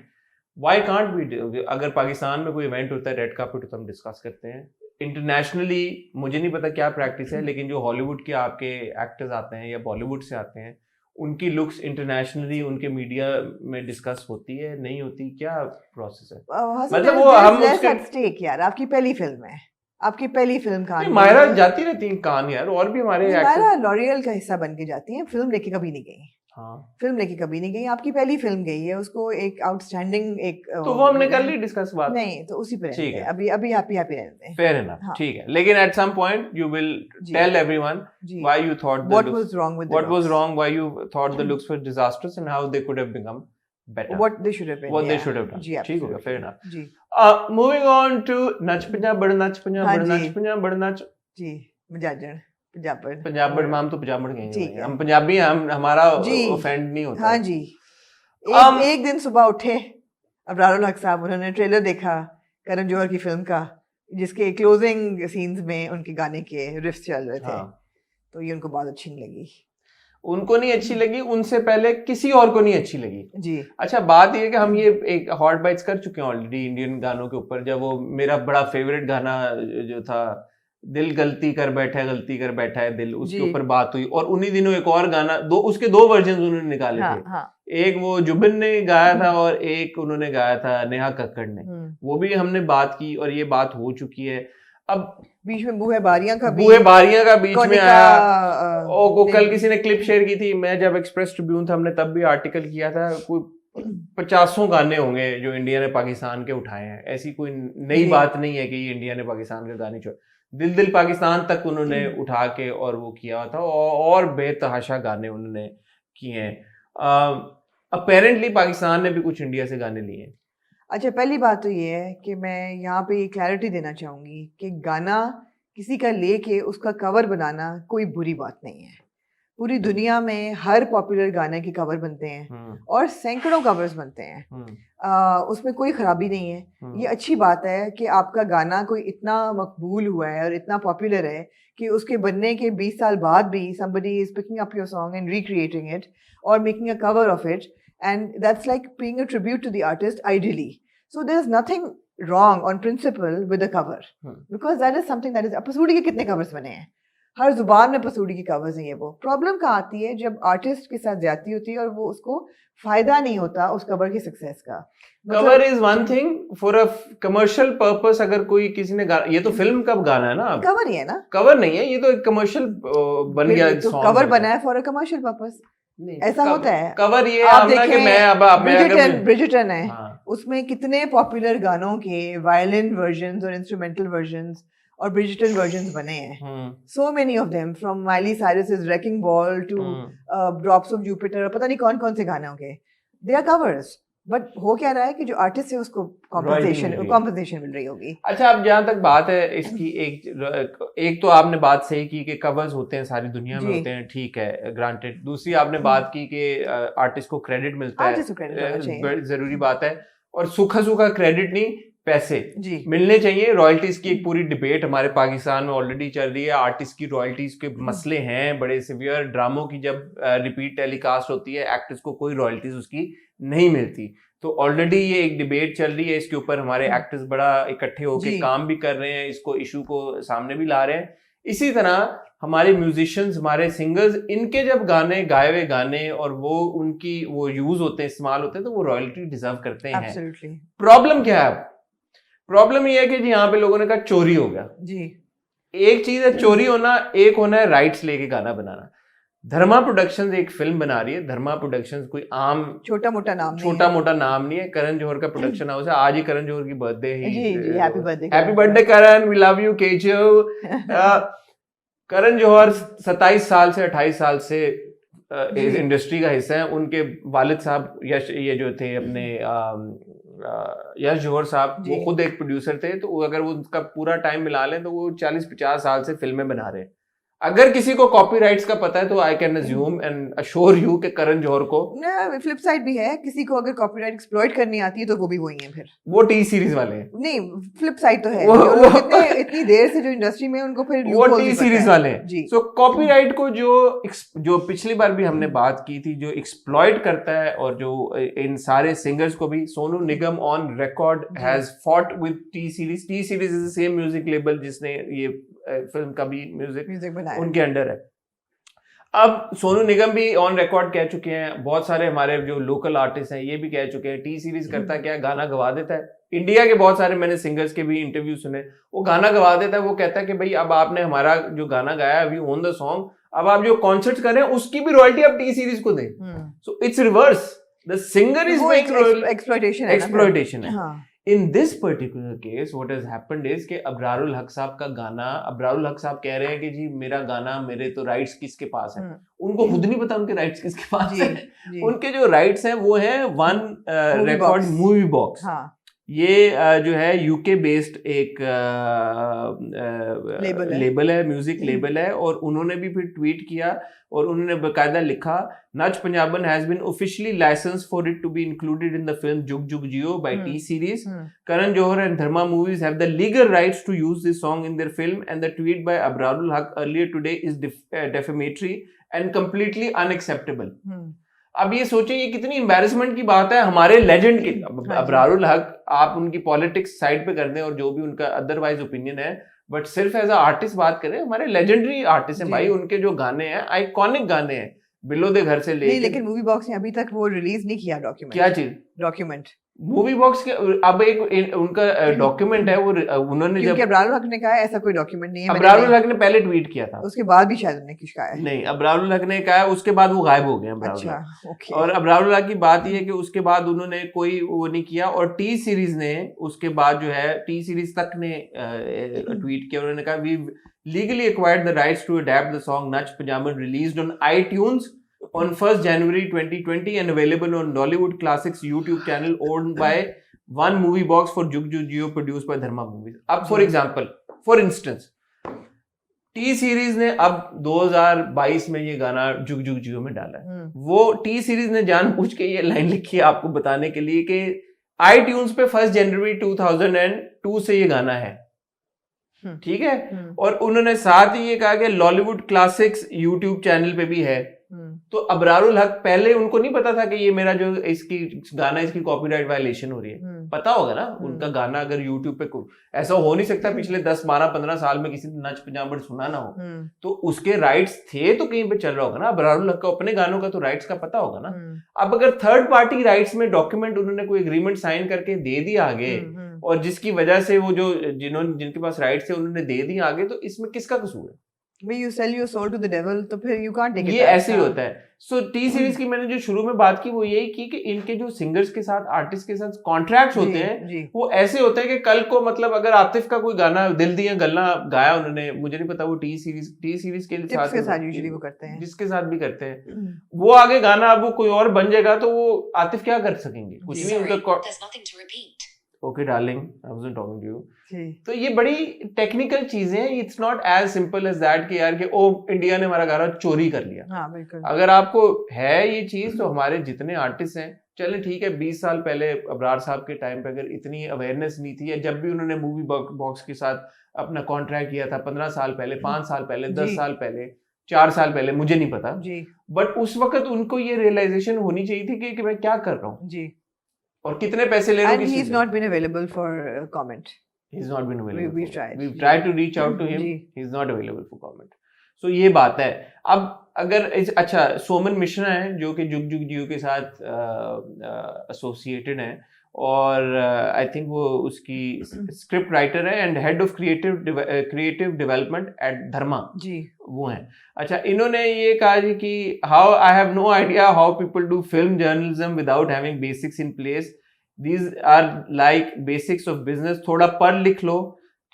Why can't we do? अगर पाकिस्तान में कोई event होता है, red carpet तो हम discuss करते हैं. Internationally मुझे नहीं पता क्या प्रैक्टिस है, लेकिन जो हॉलीवुड के आपके एक्टर्स आते हैं या बॉलीवुड से आते हैं, उनकी लुक्स इंटरनेशनली उनके मीडिया में डिस्कस होती है, नहीं होती? क्या प्रोसेस है? मतलब वो हम उसके यार, आपकी पहली फिल्म है, आपकी पहली फिल्म कान. मायरा जाती रहती है कान यार, और भी हमारे मायरा लॉरियल का हिस्सा बन के जाती है, फिल्म लेके कभी नहीं गई. हाँ, फिल्म लेके कभी नहीं गई. आपकी पहली फिल्म गई है, उसको एक आउटस्टैंडिंग एक तो वो हमने कर ली डिस्कस बात. नहीं तो उसी पे रहते हैं. अभी हैप्पी रहते हैं. Fair enough. ठीक है, लेकिन at some point you will tell everyone why you thought what was wrong with what was wrong, why you thought the looks were disastrous and how they could have become better. What they should have been. What they should have done. ठीक होगा, fair enough. Ji. Moving on to नच पंजाब बड़ नच जी. पंजाबड़ माम तो पंजाबड़ कहेंगे. हम पंजाबी हैं, हम हमारा ऑफेंड नहीं होता. हाँ जी. एक दिन सुबह उठे, अबरारुल हक साहब, उन्होंने ट्रेलर देखा करण जौहर की फिल्म का, जिसके क्लोजिंग सीन्स में उनके गाने के रिफ्स चल रहे थे. तो ये उनको बहुत अच्छी नहीं लगी. उनको नहीं अच्छी लगी, उनसे पहले किसी और को नहीं अच्छी लगी. जी. अच्छा, बात ये है कि हम ये एक हॉट बाइट्स कर चुके हैं ऑलरेडी इंडियन गानों के ऊपर. जब वो मेरा बड़ा फेवरेट गाना जो था, दिल गलती कर बैठा है दिल, उसके ऊपर बात हुई. और उन्हीं दिनों एक और गाना, उसके दो वर्जन उन्होंने निकाले थे. एक वो जुबिन ने गाया था और एक उन्होंने गाया था नेहा कक्कड़ ने. वो भी हमने बात की और ये बात हो चुकी है. अब बीच में बूहे बारियां का बीच में आया. और कल किसी ने क्लिप शेयर की थी, मैं जब एक्सप्रेस ट्रिब्यून था हमने तब भी आर्टिकल किया था. कोई 50 गाने होंगे जो इंडिया ने पाकिस्तान के उठाए हैं. ऐसी कोई नई बात नहीं है कि इंडिया ने पाकिस्तान के गाने छोड़े. दिल पाकिस्तान तक उन्होंने उठा के और वो किया था, और बेतहाशा गाने उन्होंने किए हैं. अपेरेंटली पाकिस्तान ने भी कुछ इंडिया से गाने लिए हैं. अच्छा, पहली बात तो ये है कि मैं यहाँ पे ये क्लैरिटी देना चाहूँगी कि गाना किसी का लेके उसका कवर बनाना कोई बुरी बात नहीं है. पूरी दुनिया में हर पॉपुलर गाने के कवर बनते हैं और सैकड़ों कवर्स बनते हैं. उसमें कोई खराबी नहीं है. ये अच्छी बात है कि आपका गाना कोई इतना मकबूल हुआ है और इतना पॉपुलर है कि उसके बनने के 20 साल बाद भी somebody is picking up your song and recreating it or making a cover of it. and that's like paying a tribute to the artist ideally. So there's nothing wrong on principle with a cover, because that is something that is. पसूड़ी के कितने covers बने हैं, हर जुबान में पसूड़ी की covers हैं. ये वो प्रॉब्लम कहाँ आती है जब आर्टिस्ट के साथ ज्यादती होती है और वो उसको फायदा नहीं होता उस कवर की सक्सेस का. Cover is one thing for a commercial purpose. अगर कोई किसी ने ये तो फिल्म का गाना है ना, कवर ही है ना, कवर नहीं है, ये तो एक कमर्शियल बन गया तो सॉन्ग. कवर बना है फॉर अ कमर्शियल पर्पस, ऐसा होता है. कवर ये आप देखें ब्रिजटन है, उसमें कितने पॉपुलर गानों के वायलिन वर्जन्स और इंस्ट्रूमेंटल वर्जन्स और ब्रिजटन वर्जन्स बने हैं. So many of them, from Miley Cyrus's Wrecking Ball to Drops of Jupiter, पता नहीं कौन कौन से गाने होंगे, दे आर कवर्स. बट हो क्या रहा है कि जो आर्टिस्ट है उसको कॉम्पनसेशन मिल रही होगी. अच्छा, अब जहाँ तक बात है इसकी, एक तो आपने बात सही की कि कवर्स होते हैं सारी दुनिया में होते हैं, ठीक है, ग्रांटेड. दूसरी आपने बात की कि आर्टिस्ट को क्रेडिट मिलता है, जरूरी बात है. और सूखा सूखा क्रेडिट नहीं, पैसे मिलने चाहिए. रॉयल्टीज की एक पूरी डिबेट हमारे पाकिस्तान में ऑलरेडी चल रही है. आर्टिस्ट की रॉयल्टीज के मसले हैं बड़े सिवियर. ड्रामों की जब रिपीट टेलीकास्ट होती है, एक्टर्स को कोई रॉयल्टीज उसकी नहीं मिलती. तो ऑलरेडी ये एक डिबेट चल रही है इसके ऊपर. हमारे एक्टर्स बड़ा इकट्ठे होकर काम भी कर रहे हैं, इसको इशू को सामने भी ला रहे हैं. इसी तरह हमारे म्यूजिशियंस, हमारे सिंगर्स, इनके जब गाने गाए हुए गाने और वो उनकी वो यूज होते हैं, इस्तेमाल होते हैं, तो वो रॉयल्टी डिजर्व करते हैं. प्रॉब्लम क्या है? प्रॉब्लम ये है कि जी यहाँ पे लोगों ने कहा चोरी हो गया जी. एक चीज है चोरी होना, एक होना है राइट्स लेके गाना बनाना. धर्मा प्रोडक्शंस एक फिल्म बना रही है. धर्मा प्रोडक्शंस कोई आम छोटा मोटा नाम नहीं है. करण जौहर का प्रोडक्शन हाउस है. आज ही करण जौहर की बर्थडे है. Happy birthday Karan, we love you Kechu. Karan Johar 27 साल से 28 साल से इस इंडस्ट्री का हिस्सा है. उनके वालिद साहब यश, ये जो थे अपने यश जौहर साहब, वो खुद एक प्रोड्यूसर थे. तो अगर वो उनका पूरा टाइम मिला लें तो वो 40-50 साल से फिल्में बना रहे हैं. अगर किसी को कॉपीराइट्स का पता है तो I can assume and assure you कि करण जौहर को. फ्लिप साइड भी है, किसी को अगर कॉपीराइट एक्सप्लॉइट करनी आती है तो वो भी वही है. फिर वो टी सीरीज वाले हैं. नहीं, फ्लिप साइड तो है, इतनी देर से जो इंडस्ट्री में उनको फिर वो टी सीरीज वाले हैं. सो कॉपीराइट को जो पिछली बार भी हमने बात की थी, जो एक्सप्लॉइट करता है और जो इन सारे सिंगर्स को भी, Sonu Nigam on record has fought with T Series. T Series is the same music label जिसने ये फिल्म का भी म्यूजिक बनाया, उनके अंडर है. अब सोनू निगम भी ऑन रिकॉर्ड कह चुके हैं, बहुत सारे हमारे जो लोकल आर्टिस्ट हैं ये भी कह चुके हैं. टी सीरीज करता क्या, गाना गवा देता है. इंडिया के बहुत सारे मैंने सिंगर्स के भी इंटरव्यू सुने, वो गाना गवा देता है. वो कहता है कि भाई अब आपने हमारा जो गाना गाया, वी ओन द सॉन्ग, अब आप जो कॉन्सर्ट्स कर रहे हैं उसकी भी रॉयल्टी आप टी सीरीज को दें. So it's reverse, the singer is exploitation है. In this particular case, what has happened is कि अबरारुल हक साहब का गाना, अबरारुल हक साहब कह रहे हैं कि जी मेरा गाना, मेरे तो राइट्स किसके पास है. उनको खुद नहीं पता उनके राइट्स किसके पास है. उनके जो राइट्स हैं वो है वन रिकॉर्ड मूवी बॉक्स. ये जो है यूके बेस्ड एक लेबल है, म्यूजिक लेबल है. और उन्होंने भी फिर ट्वीट किया और उन्होंने बकायदा लिखा, Nach Punjaban has been officially licensed for it to be included in the film Jug Jug Jeeyo by T Series. Karan Johar and Dharma Movies have the legal rights to use this song in their film, and the tweet by Abrarul Haq earlier today is defamatory and completely unacceptable. अब ये सोचिए ये कितनी embarrassment की बात है हमारे legend की. अबरारुल हक, आप उनकी पॉलिटिक्स साइड पे कर दें और जो भी उनका अदरवाइज ओपिनियन है, बट सिर्फ एज अ आर्टिस्ट बात करें, हमारे लेजेंडरी आर्टिस्ट हैं भाई. उनके जो गाने हैं आइकॉनिक गाने हैं, बिलो दे घर से ले. लेकिन मूवी बॉक्स ने अभी तक वो रिलीज नहीं किया डॉक्यूमेंट. क्या चीज? डॉक्यूमेंट मूवी बॉक्स के. अब एक उनका डॉक्यूमेंट है, वो उन्होंने जब अबरारुल हक ने कहा ऐसा कोई डॉक्यूमेंट नहीं है. अबरारुल हक ने पहले ट्वीट किया था, उसके बाद भी शायद उन्होंने कुछ कहा है. नहीं, अबरारुल हक ने कहा, उसके बाद वो गायब हो गए अबरारुल हक. अच्छा, और अबरारुल हक की बात ये है कि उसके बाद उन्होंने कोई वो नहीं किया. और टी सीरीज ने उसके बाद जो है, टी सीरीज तक ने ट्वीट किया. उन्होंने कहा, we legally acquired the rights to adapt the song Nach Punjaban, released on iTunes on 1st January 2020 and available on Dollywood Classics YouTube channel owned by One Movie Box for Jug Jug Jio produced by Dharma Movies. अब for instance T series ने अब 2022 में ये गाना जुग जुग जियो में डाला है. वो टी सीरीज ने जानबूझ के ये लाइन लिखी है आपको बताने के लिए कि iTunes पे 1st January 2002 से ये गाना है. ठीक है. और उन्होंने साथ ही ये कहा कि लॉलीवुड क्लासिक्स YouTube चैनल पे भी है. तो अबरारुल हक पहले उनको नहीं पता था कि ये मेरा जो इसकी गाना इसकी कॉपीराइट वायलेशन हो रही है, पता होगा ना उनका गाना अगर यूट्यूब पे ऐसा हो नहीं सकता पिछले 10 12 15 साल में किसी ने नच पंजाबड़ सुना ना हो, तो उसके राइट्स थे तो कहीं पे चल रहा होगा ना। अबरारुल हक को अपने गानों का तो राइट्स का पता होगा ना। अब अगर थर्ड पार्टी राइट्स में डॉक्यूमेंट उन्होंने कोई एग्रीमेंट साइन करके दे दिया आगे, और जिसकी वजह से वो जो जिनके पास राइट्स थे उन्होंने दे दिया आगे, तो इसमें किसका कसूर है? You sell your soul to the devil, तो फिर you can't take it. ये ऐसे ही होता है। सो टी सीरीज की मैंने जो शुरू में बात की वो यही की कि इनके जो सिंगर्स के साथ, आर्टिस्ट के साथ कॉन्ट्रैक्ट्स होते हैं वो ऐसे होते हैं कि कल को मतलब अगर आतिफ का कोई गाना दिल दिया गल्ला गाया उन्होंने, मुझे नहीं पता वो टी सीरीज के साथ यूजुअली वो करते हैं, जिसके साथ भी करते हैं, वो आगे गाना अब वो कोई और बन जाएगा तो वो आतिफ क्या कर सकेंगे, कुछ भी उनका। Okay darling, I wasn't talking to you. तो ये बड़ी टेक्निकल चीजें हैं, it's not as simple as that कि यार कि ओ इंडिया ने हमारा गाना चोरी कर लिया। हाँ, बिल्कुल। अगर आपको है ये चीज तो हमारे जितने आर्टिस्ट हैं, चले ठीक है 20 साल पहले अबरार साहब के टाइम पे अगर इतनी अवेयरनेस नहीं थी, या जब भी उन्होंने मूवी बॉक्स के साथ अपना कॉन्ट्रैक्ट किया था 15 साल पहले, 5 साल पहले, 10 साल पहले, 4 साल पहले, मुझे नहीं पता, बट उस वक्त उनको ये रियलाइजेशन होनी चाहिए थी कि मैं क्या कर रहा हूँ जी, और कितने पैसे ले रहा हूँ। And he's not been available for comment. He's not been available. We've tried. We've tried to reach out to him. He's not available for comment. So ये बात है। अब अगर अच्छा सोमन मिश्रा है जो कि जुग जुग जियो के साथ एसोसिएटेड हैं, और आई थिंक वो उसकी स्क्रिप्ट राइटर है and head of creative development at Dharma जी, वो हैं। अच्छा, इन्होंने ये कहा जी कि how I have no idea how people do film journalism without having basics in place, these are like basics of business, थोड़ा पढ़ लिख लो,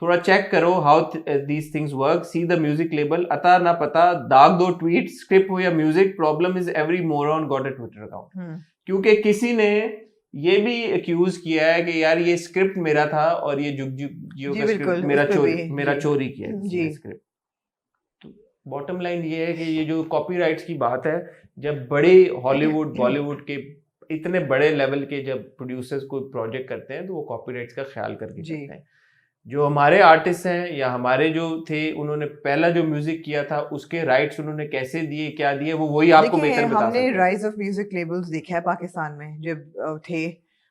थोड़ा चेक करो how these things work, see the music label, अता ना पता, दाग दो ट्वीट, स्क्रिप्ट हो या music, problem is every moron got a Twitter account. क्योंकि किसी ने ये भी एक्यूज किया है कि यार ये स्क्रिप्ट मेरा था और ये जुग जुग जियो का स्क्रिप्ट मेरा चोरी किया है स्क्रिप्ट। तो बॉटम लाइन ये है कि ये जो कॉपीराइट्स की बात है, जब बड़े हॉलीवुड बॉलीवुड के इतने बड़े लेवल के जब प्रोड्यूसर्स कोई प्रोजेक्ट करते हैं तो वो कॉपीराइट्स का ख्याल करके करते हैं। जो हमारे आर्टिस्ट हैं या हमारे जो थे, उन्होंने पहला जो म्यूजिक किया था उसके राइट्स उन्होंने कैसे दिए, क्या दिए, वो वही आपको बेहतर बता सकते हैं। हमने राइज ऑफ म्यूजिक लेबल्स देखा है पाकिस्तान में जब थे,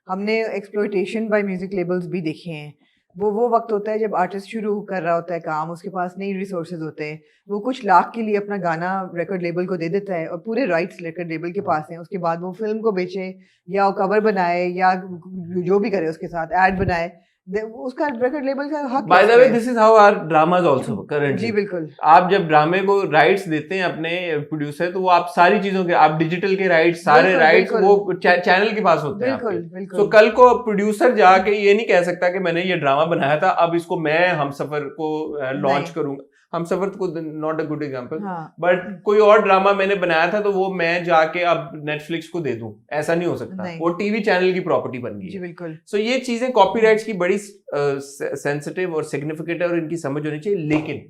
हमने एक्सप्लॉयटेशन बाय म्यूजिक लेबल्स भी देखे हैं। वो वक्त होता है जब आर्टिस्ट शुरू कर रहा होता है काम, उसके पास नई रिसोर्सेज होते हैं, वो कुछ लाख के लिए अपना गाना रिकॉर्ड लेबल को दे देता है और पूरे राइट्स रिकॉर्ड लेबल के पास हैं। उसके बाद वो फिल्म को बेचे या कवर बनाए या जो भी करे, उसके साथ ऐड बनाए, उसका रिकॉर्ड लेबल का हक। By the way this is how our dramas also currently. जी बिल्कुल। आप जब ड्रामे को राइट्स देते हैं अपने प्रोड्यूसर, तो वो आप सारी चीजों के, आप डिजिटल के राइट्स, सारे राइट्स वो चैनल के पास होते हैं। बिल्कुल। तो कल को प्रोड्यूसर जाके ये नहीं कह सकता कि मैंने ये ड्रामा बनाया था, अब इसको मैं हमसफर को लॉन्च करूंगा। हमसफर को not a good example, but कोई और ड्रामा मैंने बनाया था तो वो मैं जाके अब नेटफ्लिक्स को दे दूं, ऐसा नहीं हो सकता। वो टीवी चैनल की प्रॉपर्टी बन गई। जी बिल्कुल। सो ये चीजें कॉपीराइट्स की बड़ी सेंसिटिव और सिग्निफिकेंट है और इनकी समझ होनी चाहिए। लेकिन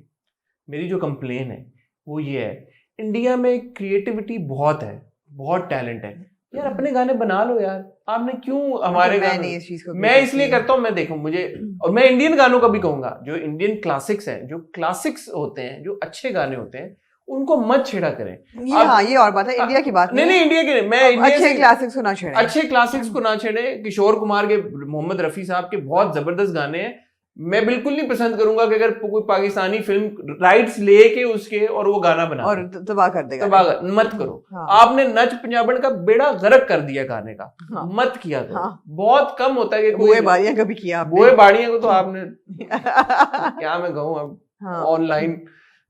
मेरी जो कंप्लेन है वो ये है, इंडिया में क्रिएटिविटी बहुत है, बहुत टैलेंट है यार, अपने गाने बना लो यार, आपने क्यों हमारे गाने। मैं इसलिए करता हूँ, मैं देखूं मुझे, और मैं इंडियन गानों का भी कहूंगा, जो इंडियन क्लासिक्स हैं, जो क्लासिक्स होते हैं, जो अच्छे गाने होते हैं, उनको मत छेड़ा करें। ये और बात है, इंडिया की बात नहीं, इंडिया की नहीं, मैं अच्छे क्लासिक्स को ना छेड़े, अच्छे क्लासिक्स को ना छेड़े। किशोर कुमार के, मोहम्मद रफी साहब के बहुत जबरदस्त गाने हैं। मैं बिल्कुल नहीं पसंद करूंगा कि अगर कोई पाकिस्तानी फिल्म राइट्स लेके उसके और वो गाना बना और तबाह कर देगा, मत करो। हाँ। आपने नच पंजाबन का बेड़ा गर्क कर दिया गाने का। हाँ। मत किया करो। हाँ। बहुत कम होता है कि बोए बाड़ियां कभी किया, बोए बाड़ियां को तो आपने क्या मैं कहूँ अब ऑनलाइन,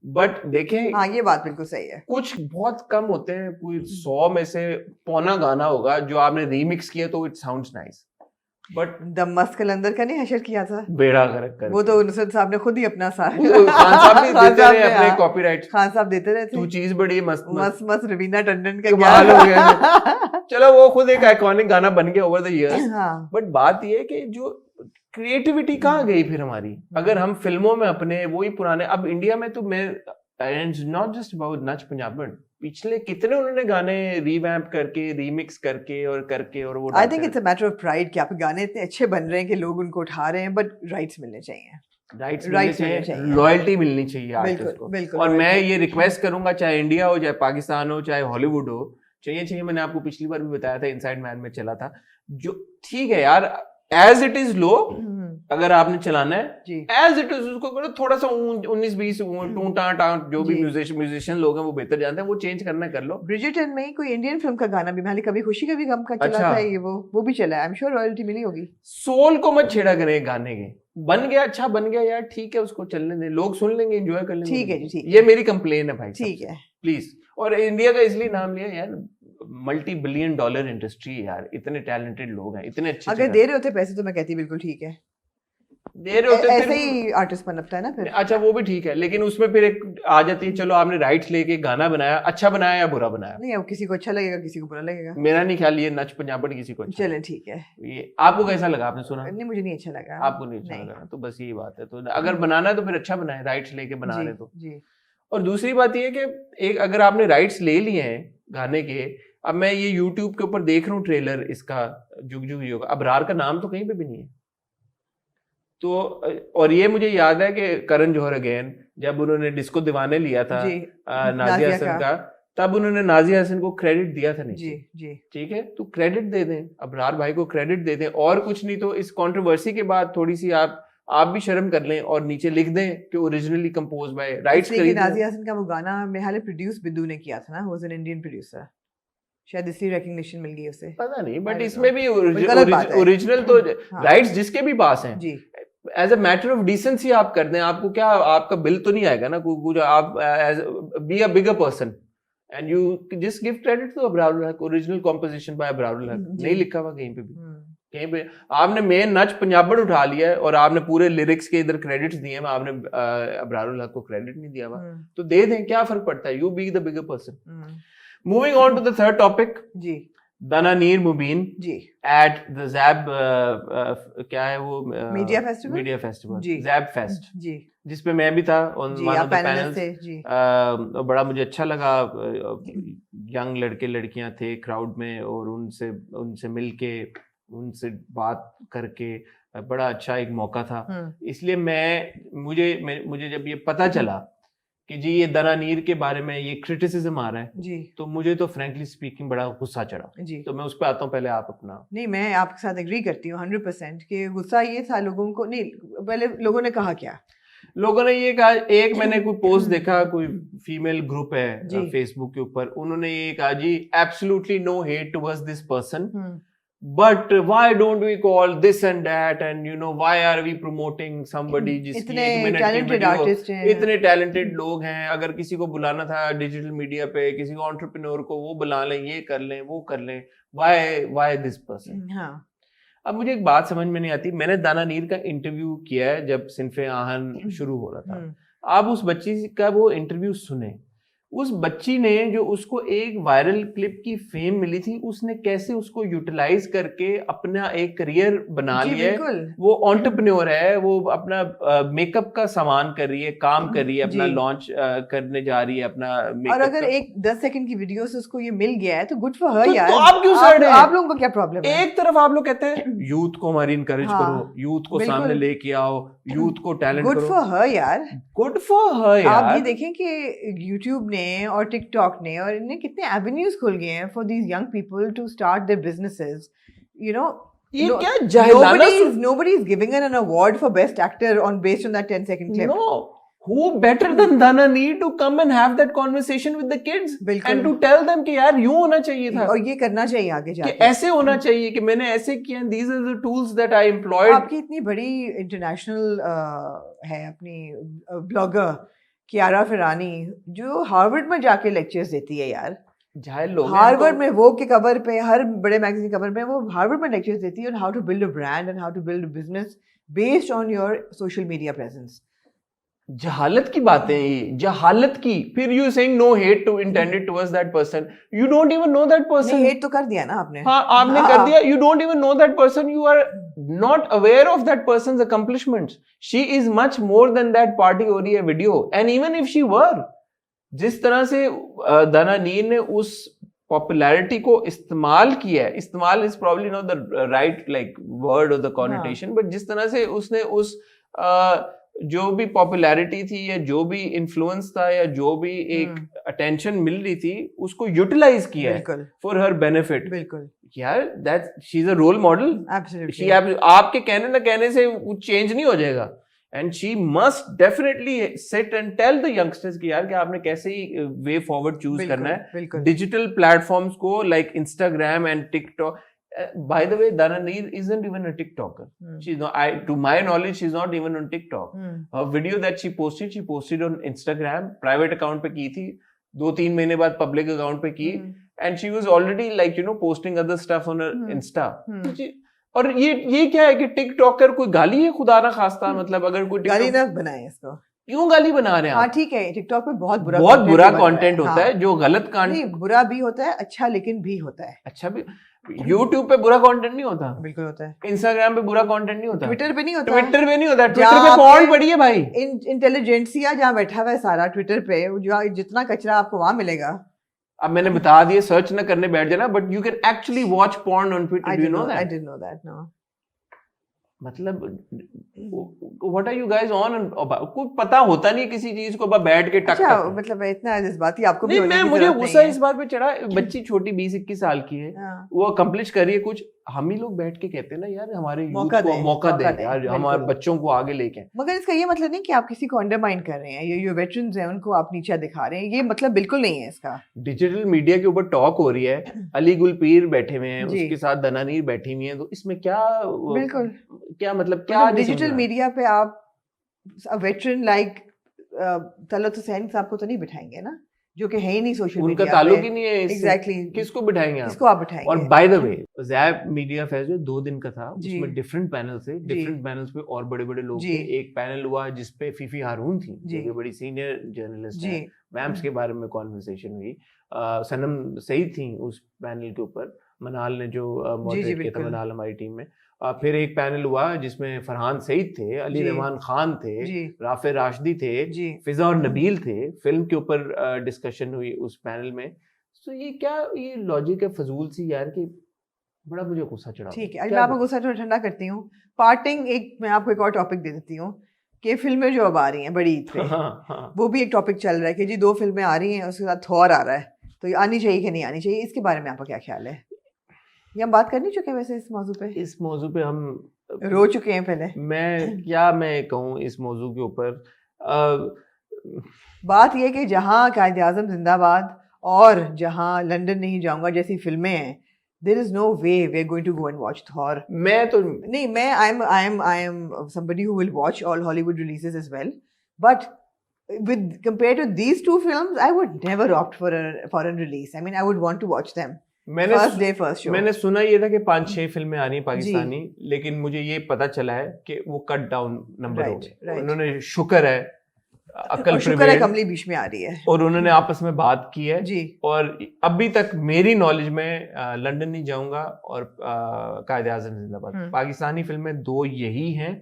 बट देखें। हाँ, ये बात बिल्कुल सही है। कुछ बहुत कम होते हैं, कोई 100 में से पौना गाना होगा जो आपने रीमिक्स किया तो it sounds nice, but the मस्त कलंदर का नहीं हशर किया था, बेड़ा गर्क कर, वो तो नुसरत साहब ने खुद ही अपना खान साहब भी देते रहे अपने कॉपीराइट, खान साहब देते रहे थे। तू चीज बड़ी मस्त रवीना टंडन का कमाल हो गया। चलो वो खुद एक आइकॉनिक गाना बन गया ओवर द इयर्स। बट बात ये है कि जो क्रिएटिविटी कहाँ गई फिर हमारी, अगर हम फिल्मों में अपने वही पुराने, अब इंडिया में तो मैं, नॉट जस्ट अबाउट नच पंजाबन, पिछले कितने उन्होंने गाने रीवैम्प करके, रीमिक्स करके और वो, I think it's a matter of pride कि आपके गाने इतने अच्छे बन रहे हैं कि लोग उनको उठा रहे हैं, बट राइट्स मिलने चाहिए। राइट्स मिलने चाहिए, लॉयल्टी मिलनी चाहिए आर्टिस्ट को। और मैं ये रिक्वेस्ट करूंगा, चाहे इंडिया हो, चाहे पाकिस्तान हो, चाहे हॉलीवुड हो, चाहिए। मैंने आपको पिछली बार भी बताया था, इनसाइड मैन में चला था, जो ठीक है यार, एज इट इज लो, अगर आपने चलाना है एज इट इज उसको करो, थोड़ा सा 19-20 टूटा जो भी म्यूजिशियन लोग हैं वो बेहतर जानते हैं, वो चेंज करना कर लो। ब्रिजिटन में कोई इंडियन फिल्म का गाना भी, मैंने कभी खुशी कभी गम का चला था, ये वो भी चला है, आई एम श्योर रॉयल्टी मिली होगी। सोल को मत छेड़ा करें गाने के, बन गया अच्छा बन गया यार, ठीक है, उसको चलने दें, लोग सुन लेंगे, एंजॉय कर लेंगे, ठीक है जी, ठीक, ये मेरी कंप्लेन है भाई, ठीक है प्लीज। और इंडिया का इसलिए नाम लिया यार, $multi-billion इंडस्ट्री है यार, इतने टैलेंटेड लोग हैं, इतने अच्छे, अगर दे रहे होते पैसे तो मैं कहती बिल्कुल ठीक है, दे रहे होते ऐसे ही आर्टिस्ट बनता है ना फिर। अच्छा वो भी ठीक है, लेकिन उसमें फिर एक आ जाती है, चलो आपने राइट्स लेके गाना बनाया, अच्छा बनाया या बुरा बनाया, नहीं अब किसी को अच्छा लगेगा किसी को बुरा लगेगा, मेरा नहीं ख्याल ये नच पंजाबन किसी को अच्छा। चले ठीक है, ये आपको कैसा लगा, आपने सुना? नहीं मुझे नहीं अच्छा लगा। आपको नहीं अच्छा लगा, तो बस यही बात है, तो अगर बनाना है तो फिर अच्छा बनाए, राइट्स लेके बना रहे तो जी। और दूसरी बात ये है कि एक अगर आपने राइट्स ले लिए हैं गाने के, अब मैं ये YouTube के ऊपर देख रहा हूँ ट्रेलर इसका, जुग जुग योग, अबरार का नाम तो कहीं पे भी नहीं है, तो और ये मुझे याद है कि करण जौहर अगेन जब उन्होंने डिस्को दीवाने लिया था नाजिया हसन का, तब उन्होंने नाजिया हसन को क्रेडिट दिया था नहीं जी, ठीक है, तो क्रेडिट दे दें, अबरार भाई को क्रेडिट दे दें, और कुछ नहीं तो इस कंट्रोवर्सी के बाद थोड़ी सी आप भी शर्म कर लें और नीचे लिख दें कि originally composed by rights. Nazia Hasan का वो गाना मेरे प्रोड्यूस बिंदु ने किया था ना, वो वाज एन इंडियन प्रोड्यूसर, शायद इसलिए रिकॉग्निशन मिल गई उसे, पता नहीं, बट इसमें भी ओरिजिनल तो राइट्स जिसके भी पास हैं जी, as a matter of decency आप कर दें, आपको क्या, आपका बिल तो नहीं आएगा ना कुछ, आप be a bigger person and you just give credit to Abrarul Haq, original composition bye Abrarul हक, नहीं लिखा हुआ कहीं पे भी, कहीं पे आपने मेन नच पंजाबन उठा लिया है और आपने पूरे लिरिक्स के इधर क्रेडिट्स दिए हैं, आपने अबरारुल हक को क्रेडिट नहीं दिया हुआ, तो दे दें, क्या फर्क पड़ता है, you be the bigger person. Moving on to the third topic जी, दानानीर मुबीन जी एट द जैब क्या है वो मीडिया फेस्टिवल जैब फेस्ट जी, जिसपे मैं भी था on one of the panels, बड़ा मुझे अच्छा लगा, यंग लड़के लड़कियां थे क्राउड में, और उनसे मिलके उनसे बात करके बड़ा अच्छा एक मौका था, इसलिए मुझे जब ये पता चला कि जी ये दानानीर के बारे में ये क्रिटिसिज्म आ रहा है जी, तो मुझे तो फ्रैंकली स्पीकिंग बड़ा गुस्सा चढ़ा जी, तो मैं उस पर आता हूँ, पहले आप अपना। नहीं मैं आपके साथ एग्री करती हूँ 100% कि गुस्सा ये था लोगों को, नहीं पहले लोगों ने कहा क्या, लोगों ने ये कहा, एक मैंने कोई पोस्ट देखा, कोई फीमेल ग्रुप है फेसबुक के ऊपर, उन्होंने ये कहा जी absolutely no hate towards this person, but why don't we call this and that, and you know why are we promoting somebody जिसकी 1 मिनट की वीडियो, इतने टैलेंटेड लोग हैं, अगर किसी को बुलाना था डिजिटल मीडिया पे, किसी को एंटरप्रेन्योर को वो बुला लें, ये कर लें वो कर लें, why this person। हाँ, अब मुझे एक बात समझ में नहीं आती, मैंने दानानीर का इंटरव्यू किया है जब सिनफे आहन शुरू हो रहा था, आप उस बच्ची का वो इंटरव्यू सुने, उस बच्ची ने जो उसको एक वायरल क्लिप की फेम मिली थी, उसने कैसे उसको यूटिलाइज करके अपना एक करियर बना लिया है, वो एंटरप्रेन्योर है, वो अपना मेकअप का सामान कर रही है, काम कर रही है, अपना लॉन्च करने जा रही है अपना मेकअप, और अगर एक 10 सेकंड की वीडियो से उसको ये मिल गया है तो गुड फॉर हर यार, तो आप क्यों सड़ रहे हैं, आप लोगों को क्या प्रॉब्लम है? एक तरफ आप लोग कहते हैं यूथ को हमारी इनकरेज करो, यूथ को सामने लेके आओ, यूथ को टैलेंट करो, गुड फॉर हर यार, गुड फॉर हर यार। आप ये देखें कि यूट्यूब ने और टिकटॉक ने और इन्हें कितने एवेन्यूज खुल गए हैं for these young people to start their businesses, you know, ये क्या जाहिलाना, nobody is giving an award for best actor based on that 10-second clip. No, who better than Dananeer to come and have that conversation with the kids and to tell them कि यार यूं होना चाहिए था और ये करना चाहिए आगे जाके, कि ऐसे होना चाहिए कि मैंने ऐसे किया, these are the tools that I employed। आपकी इतनी बड़ी इंटरनेशनल है अपनी ब्लॉगर कियारा फिरानी जो हार्वर्ड में जाके लेक्चर्स देती है यार, हार्वर्ड में वो के कवर पे, हर बड़े मैगजीन कवर पे वो हार्वर्ड में लेक्चर्स देती है on how to build a brand and how to build a business based on your social media presence। जहालत की बातें ये, जहालत की, फिर you saying no hate to intended towards that person, you don't even know that person, hate तो कर दिया ना आपने, हाँ आपने कर दिया, you don't even know that person, you are not aware of that person's accomplishments, she is much more than that party हो रही है video, and even if she were, जिस तरह से दानानीर ने उस पॉपुलैरिटी को इस्तेमाल किया है, इस्तेमाल is probably not the right like word और द कॉनिटेशन, बट जिस तरह से उसने उस जो भी पॉपुलैरिटी थी या जो भी इन्फ्लुएंस था या जो भी एक अटेंशन मिल रही थी उसको यूटिलाइज किया है फॉर हर बेनिफिट। बिल्कुल यार that she is a role model. Absolutely आपके कहने ना कहने से वो चेंज नहीं हो जाएगा and she must definitely sit and tell the youngsters कि यार कि आपने कैसे ही वे फॉरवर्ड चूज करना है डिजिटल प्लेटफॉर्म्स को like Instagram and TikTok. By the way, Dana Neer isn't even a TikToker. She's not. To my knowledge, she's not even on TikTok. Her video that she posted on Instagram, private account पे की थी, 2-3 महीने बाद public account पे की, and she was already like posting other stuff on her Insta. और ये क्या है कि TikToker कोई गाली है खुदा ना खास्ता, मतलब अगर कोई गाली ना बनाए इसको, क्यों गाली बना रहे हैं? हाँ ठीक है, टिकटॉक पे बहुत बुरा कंटेंट होता है जो गलत कंटेंट, बुरा भी होता है, अच्छा लेकिन भी होता है। अच्छा भी YouTube पे बुरा कंटेंट नहीं होता, बिल्कुल होता है। Instagram पे बुरा कंटेंट नहीं होता, ट्विटर पे नहीं होता, ट्विटर पे पॉर्न पड़ी है भाई। इंटेलिजेंसिया जहाँ बैठा हुआ है सारा ट्विटर पे, जो जितना कचरा आपको वहां मिलेगा। अब मैंने बता दिया, सर्च ना करने बैठ जाना, but you can actually watch porn on Twitter. Do you know that? I didn't know that, no. मतलब what are you guys on? कुछ पता होता नहीं किसी चीज को, बस बैठ के टक अच्छा, मतलब इतना जज्बाती आपको भी नहीं, मुझे गुस्सा इस बात पे चढ़ा, बच्ची छोटी 20-21 साल की है, वो अकम्प्लिश कर रही है कुछ, हम ही लोग बैठ के कहते हैं ना यार हमारे यूथ को मौका दे यार, हमारे बच्चों को आगे लेके। मगर इसका ये मतलब नहीं कि आप किसी को अंडरमाइन कर रहे हैं, ये वेटरन्स हैं उनको आप नीचा दिखा रहे हैं, ये मतलब बिल्कुल नहीं है इसका। डिजिटल मीडिया के ऊपर टॉक हो रही है, अली गुलपीर बैठे हुए हैं, उसके साथ दना नीर बैठी हुई है, तो इसमें क्या बिल्कुल क्या मतलब क्या डिजिटल मीडिया पे आप वेटरन लाइक तलत हुसैन साहब को तो नहीं बिठाएंगे ना, जो कि है ही नहीं सोशल मीडिया, उनका ताल्लुक ही नहीं है इससे। एग्जैक्टली किसको बिठाएंगे आप? किसको आप बिठाएंगे? और bye the way zap media fest जो 2 दिन का था, उसमें डिफरेंट पैनल से, डिफरेंट पैनल्स पे और बड़े-बड़े लोग थे। एक पैनल हुआ जिसपे फीफी हारून थी, जो बड़ी सीनियर जर्नलिस्ट है, मैम्स के बारे में कॉन्वर्सेशन हुई, सनम सईद थी उस पैनल के ऊपर, मनाल ने जो मॉडरेट किया था, मनाल हमारी टीम में। फिर एक पैनल हुआ जिसमें फरहान सईद थे, अली रहमान खान थे, राफे राशिदी थे, फिजा और नबील थे, फिल्म के ऊपर डिस्कशन हुई उस पैनल में। तो ये क्या, ये लॉजिक है फजूल सी यार, कि बड़ा मुझे गुस्सा चढ़ा। ठीक है, मैं आपको गुस्सा ठंडा करती हूँ। पार्टिंग एक मैं आपको एक और टॉपिक दे देती हूँ कि फिल्में जो अब आ रही हैं बड़ी ईद पे, वो भी एक टॉपिक चल रहा है कि जी 2 फिल्में आ रही हैं, उसके साथ थॉर आ रहा है, तो ये आनी चाहिए कि नहीं आनी चाहिए, इसके बारे में आपका क्या ख्याल है? ये हम बात कर नहीं चुके वैसे इस मौजू पे हम रो चुके हैं पहले। मैं कहूँ इस मौजू के ऊपर, बात ये कि जहाँ कायद आज़म जिंदाबाद और जहाँ लंदन नहीं जाऊंगा जैसी फिल्में हैं, there is no way we're going to go and watch Thor. I am somebody who will watch all Hollywood releases as well, but compared to these 2 films, I would never opt for a foreign release. I mean, I would want to watch them. First show. मैंने सुना ये था कि 5-6 फिल्में आ रही पाकिस्तानी, लेकिन मुझे ये पता चला है कि वो कट डाउन नंबर हो गए। उन्होंने शुक्र है कमली बीच में आ रही है, और उन्होंने आपस में बात की है जी। और अभी तक मेरी नॉलेज में लंदन नहीं जाऊंगा और कायद आज़म जिंदाबाद, पाकिस्तानी फिल्में 2 यही हैं,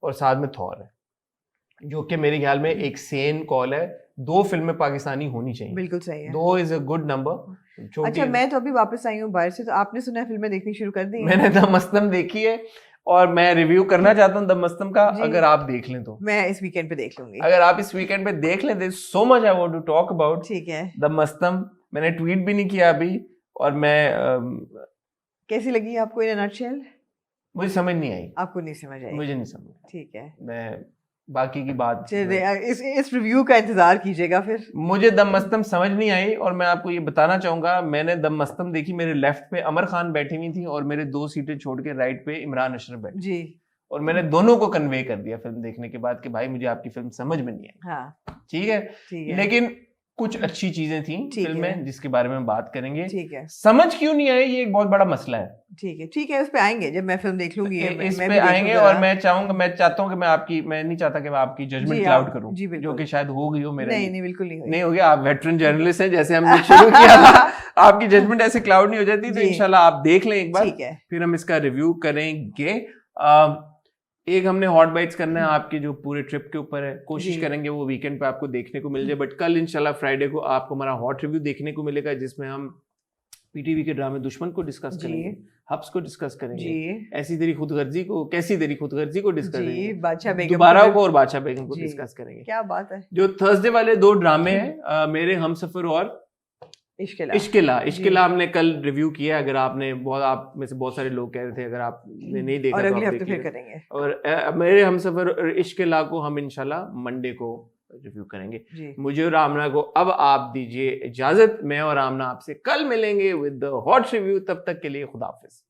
और साथ में थॉर है, जो कि मेरे ख्याल में एक सेन कॉल है। 2 फिल्में पाकिस्तानी होनी चाहिए, बिल्कुल सही है, 2 इज अ गुड नंबर। अच्छा, मैं तो अभी वापस आई हूँ बाहर से, तो आपने सुना है फिल्में देखनी शुरू कर दी? मैंने द मस्तम देखी है और मैं रिव्यू करना चाहता हूँ द मस्तम का, अगर आप देख लें तो। मैं इस वीकेंड पे देख लूंगी। अगर आप इस वीकेंड पे देख लें, there so much I want to talk about. ठीक है, द मस्तम मैंने ट्वीट भी नहीं किया अभी, और मैं कैसी लगी आपको इन अ नटशेल? मुझे समझ नहीं आई। आपको नहीं समझ आई? मुझे नहीं समझ। ठीक है, मैं बाकी की बात इस रिव्यू का इंतजार कीजिएगा फिर। मुझे दम मस्तम समझ नहीं आई, और मैं आपको ये बताना चाहूंगा, मैंने दम मस्तम देखी, मेरे लेफ्ट पे अमर खान बैठी हुई थी और मेरे 2 सीटें छोड़ के राइट पे इमरान अशरफ बैठे जी, और मैंने दोनों को कन्वे कर दिया फिल्म देखने के बाद कि भाई मुझे आपकी फिल्म समझ में नहीं आई। हाँ, ठीक है, लेकिन कुछ अच्छी चीजें थी फिल्म में जिसके बारे में बात करेंगे। ठीक है, समझ क्यों नहीं आई ये एक बहुत बड़ा मसला है। ठीक है, उस पे आएंगे जब मैं फिल्म देख लूंगी, इस पे आएंगे। और मैं चाहता हूँ कि मैं नहीं चाहता कि मैं आपकी जजमेंट क्लाउड करूं, जो कि शायद हो गई हो मेरे। नहीं, बिल्कुल नहीं हो गया। आप वेटरन जर्नलिस्ट हैं, जैसे हमने शुरू किया था, आपकी जजमेंट ऐसे क्लाउड नहीं हो जाती, तो इंशाल्लाह आप देख लें एक बार, फिर हम इसका रिव्यू करेंगे। एक हमने हॉट बाइट्स करना है आपके जो पूरे ट्रिप के ऊपर है, कोशिश करेंगे वो वीकेंड पे आपको देखने को मिल जाए, बट कल इंशाल्लाह फ्राइडे को आपको हमारा हॉट रिव्यू देखने को मिलेगा, जिसमें हम पीटीवी के ड्रामे दुश्मन को डिस्कस जी। करेंगे, हब्स को डिस्कस करेंगे, जी ऐसी तेरी खुदगर्जी को, कैसी तेरी खुदगर्जी को डिस्कस जी करेंगे, बादशाह बेगम दोबारा को को और बादशाह बेगम को जी। डिस्कस करेंगे। क्या बात है। जो थर्सडे वाले 2 ड्रामे हैं मेरे हमसफर और इश्किला हमने कल रिव्यू किया। अगर आपने आप में से बहुत सारे लोग कह रहे थे अगर आपने नहीं देखा और तो अगले आप हफ्ते देख फिर लीजिए। करेंगे। और मेरे हमसफर और इश्किला को हम इंशाल्लाह मंडे को रिव्यू करेंगे। जी मुझे और आमना को अब आप दीजिए इजाजत। मैं और आमना आपसे कल मिलेंगे विद द हॉट रिव्यू। तब तक के लिए खुदा हाफिज।